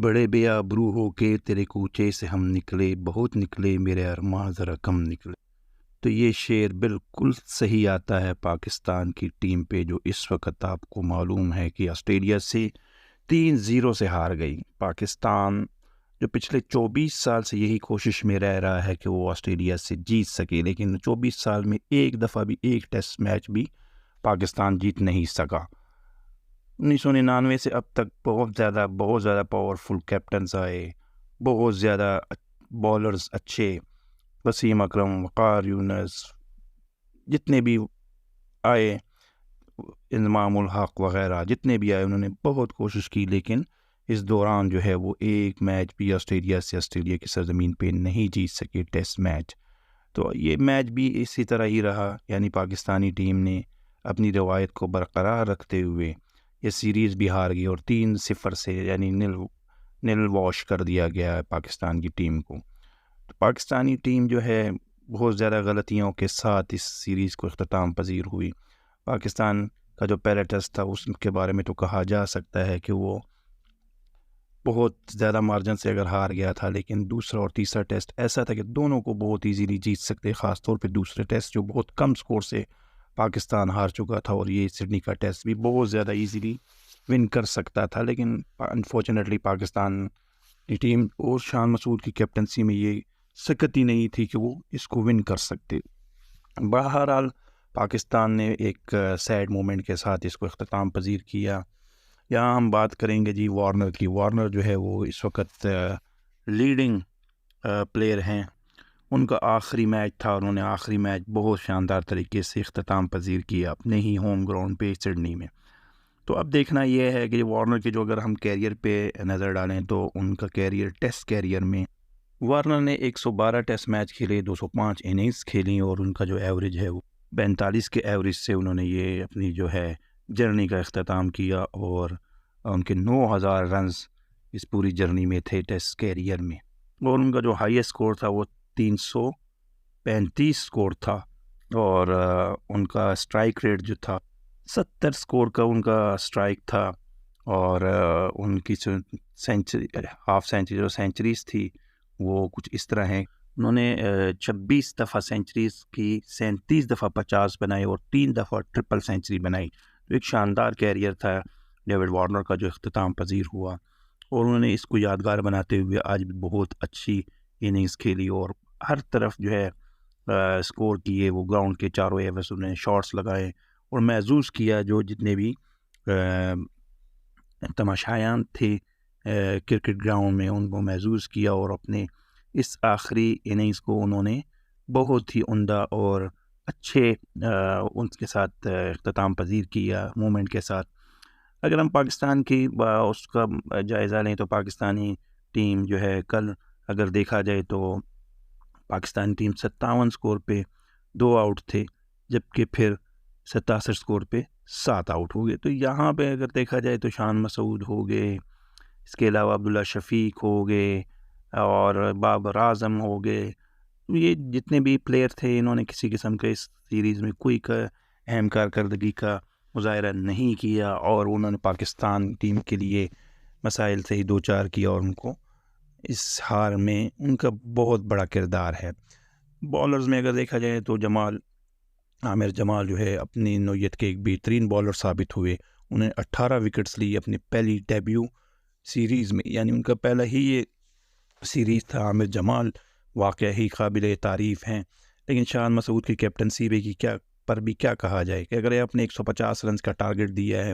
بڑے بے آبرو ہو کے تیرے کوچے سے ہم نکلے، بہت نکلے میرے ارماں ذرا کم نکلے۔ تو یہ شعر بالکل صحیح آتا ہے پاکستان کی ٹیم پہ، جو اس وقت آپ کو معلوم ہے کہ آسٹریلیا سے 3-0 سے ہار گئی۔ پاکستان جو پچھلے 24 سال سے یہی کوشش میں رہ رہا ہے کہ وہ آسٹریلیا سے جیت سکے، لیکن 24 سال میں ایک دفعہ بھی ایک ٹیسٹ میچ بھی پاکستان جیت نہیں سکا۔ 1999 سے اب تک بہت زیادہ پاورفل کیپٹنز آئے، بہت زیادہ بالرز اچھے، وسیم اکرم، وقار یونس، جتنے بھی آئے، انضمام الحق وغیرہ جتنے بھی آئے، انہوں نے بہت کوشش کی، لیکن اس دوران جو ہے وہ ایک میچ بھی آسٹریلیا کی سرزمین پہ نہیں جیت سکے ٹیسٹ میچ۔ تو یہ میچ بھی اسی طرح ہی رہا، یعنی پاکستانی ٹیم نے اپنی روایت کو برقرار رکھتے ہوئے یہ سیریز بھی ہار گئی، اور 3-0 سے یعنی نل واش کر دیا گیا ہے پاکستان کی ٹیم کو۔ تو پاکستانی ٹیم جو ہے بہت زیادہ غلطیوں کے ساتھ اس سیریز کو اختتام پذیر ہوئی۔ پاکستان کا جو پہلا ٹیسٹ تھا اس کے بارے میں تو کہا جا سکتا ہے کہ وہ بہت زیادہ مارجن سے اگر ہار گیا تھا، لیکن دوسرا اور تیسرا ٹیسٹ ایسا تھا کہ دونوں کو بہت ایزیلی جیت سکتے، خاص طور پہ دوسرے ٹیسٹ جو بہت کم سکور سے پاکستان ہار چکا تھا، اور یہ سڈنی کا ٹیسٹ بھی بہت زیادہ ایزیلی ون کر سکتا تھا، لیکن انفارچونیٹلی پاکستان کی ٹیم اور شان مسعود کی کیپٹنسی میں یہ سکت ہی نہیں تھی کہ وہ اس کو ون کر سکتے۔ بہرحال پاکستان نے ایک سیڈ مومنٹ کے ساتھ اس کو اختتام پذیر کیا۔ یہاں ہم بات کریں گے جی وارنر کی۔ وارنر جو ہے وہ اس وقت لیڈنگ پلیئر ہیں، ان کا آخری میچ تھا، انہوں نے آخری میچ بہت شاندار طریقے سے اختتام پذیر کیا اپنے ہی ہوم گراؤنڈ پہ سڈنی میں۔ تو اب دیکھنا یہ ہے کہ وارنر کے جو اگر ہم کیریئر پہ نظر ڈالیں تو ان کا کیریئر ٹیسٹ کیریئر میں وارنر نے 112 ٹیسٹ میچ کھیلے، 205 اننگز کھیلی، اور ان کا جو ایوریج ہے وہ 45 کے ایوریج سے انہوں نے یہ اپنی جو ہے جرنی کا اختتام کیا، اور ان کے 9000 رنز اس پوری جرنی میں تھے ٹیسٹ کیریئر میں، اور ان کا جو ہائیسٹ سکور تھا وہ 335 سکور تھا، اور ان کا سٹرائک ریٹ جو تھا 70 سکور کا ان کا سٹرائک تھا، اور ان کی سینچری ہاف سینچری جو سینچریز تھی وہ کچھ اس طرح ہیں، انہوں نے 26 دفعہ سینچریز کی، 37 دفعہ 50 بنائی، اور 3 دفعہ ٹرپل سینچری بنائی۔ تو ایک شاندار کیریئر تھا ڈیوڈ وارنر کا جو اختتام پذیر ہوا، اور انہوں نے اس کو یادگار بناتے ہوئے آج بھی بہت اچھی اننگز کھیلی، اور ہر طرف جو ہے سکور کیے، وہ گراؤنڈ کے چاروں ایوز انہوں نے شاٹس لگائے، اور محظوظ کیا جو جتنے بھی تماشائیان تھے کرکٹ گراؤنڈ میں، ان کو محظوظ کیا، اور اپنے اس آخری اننگز کو انہوں نے بہت ہی عمدہ اور اچھے ان کے ساتھ اختتام پذیر کیا مومنٹ کے ساتھ۔ اگر ہم پاکستان کی اس کا جائزہ لیں تو پاکستانی ٹیم جو ہے کل اگر دیکھا جائے تو پاکستانی ٹیم 57 سکور پہ 2 آؤٹ تھے، جبکہ پھر 67 سکور پہ 7 آؤٹ ہو گئے۔ تو یہاں پہ اگر دیکھا جائے تو شان مسعود ہو گئے، اس کے علاوہ عبداللہ شفیق ہو گئے، اور بابر اعظم ہو گئے، یہ جتنے بھی پلیئر تھے انہوں نے کسی قسم کے اس سیریز میں کوئی اہم کارکردگی کا مظاہرہ نہیں کیا، اور انہوں نے پاکستان ٹیم کے لیے مسائل سے ہی دو چار کیا، اور ان کو اس ہار میں ان کا بہت بڑا کردار ہے۔ بالرز میں اگر دیکھا جائے تو عامر جمال جو ہے اپنی نوعیت کے ایک بہترین بالر ثابت ہوئے، انہیں 18 وکٹس لی اپنی پہلی ڈیبیو سیریز میں، یعنی ان کا پہلا ہی یہ سیریز تھا۔ عامر جمال واقعہ ہی قابل تعریف ہیں، لیکن شان مسعود کی کیپٹنسی پر بھی کیا کہا جائے کہ اگر آپ نے 150 رنز کا ٹارگٹ دیا ہے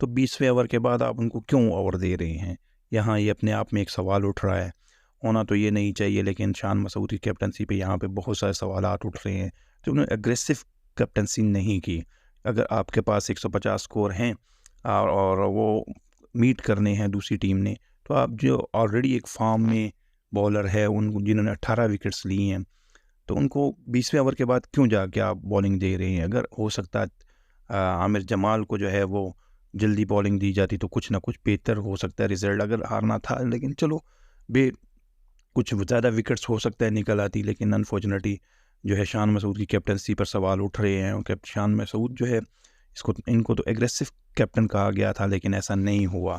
تو 20ویں اوور کے بعد آپ ان کو کیوں اوور دے رہے ہیں؟ یہاں یہ اپنے آپ میں ایک سوال اٹھ رہا ہے، ہونا تو یہ نہیں چاہیے، لیکن شان مسعود کی کیپٹنسی پہ یہاں پہ بہت سارے سوالات اٹھ رہے ہیں، تو انہوں نے اگریسو کیپٹنسی نہیں کی۔ اگر آپ کے پاس 150 سکور ہیں اور وہ میٹ کرنے ہیں دوسری ٹیم نے، تو آپ جو آلریڈی ایک فارم میں بالر ہے جنہوں نے 18 وکٹس لی ہیں، تو ان کو 20ویں اوور کے بعد کیوں جا کے آپ بالنگ دے رہے ہیں؟ اگر ہو سکتا ہے عامر جمال کو جو ہے وہ جلدی بالنگ دی جاتی تو کچھ نہ کچھ بہتر ہو سکتا ہے رزلٹ، اگر ہارنا تھا، لیکن چلو کچھ زیادہ وکٹس ہو سکتا ہے نکل آتی، لیکن انفارچونیٹلی جو ہے شان مسعود کی کیپٹنسی پر سوال اٹھ رہے ہیں، کہ شان مسعود جو ہے ان کو تو ایگریسو کیپٹن کہا گیا تھا، لیکن ایسا نہیں ہوا۔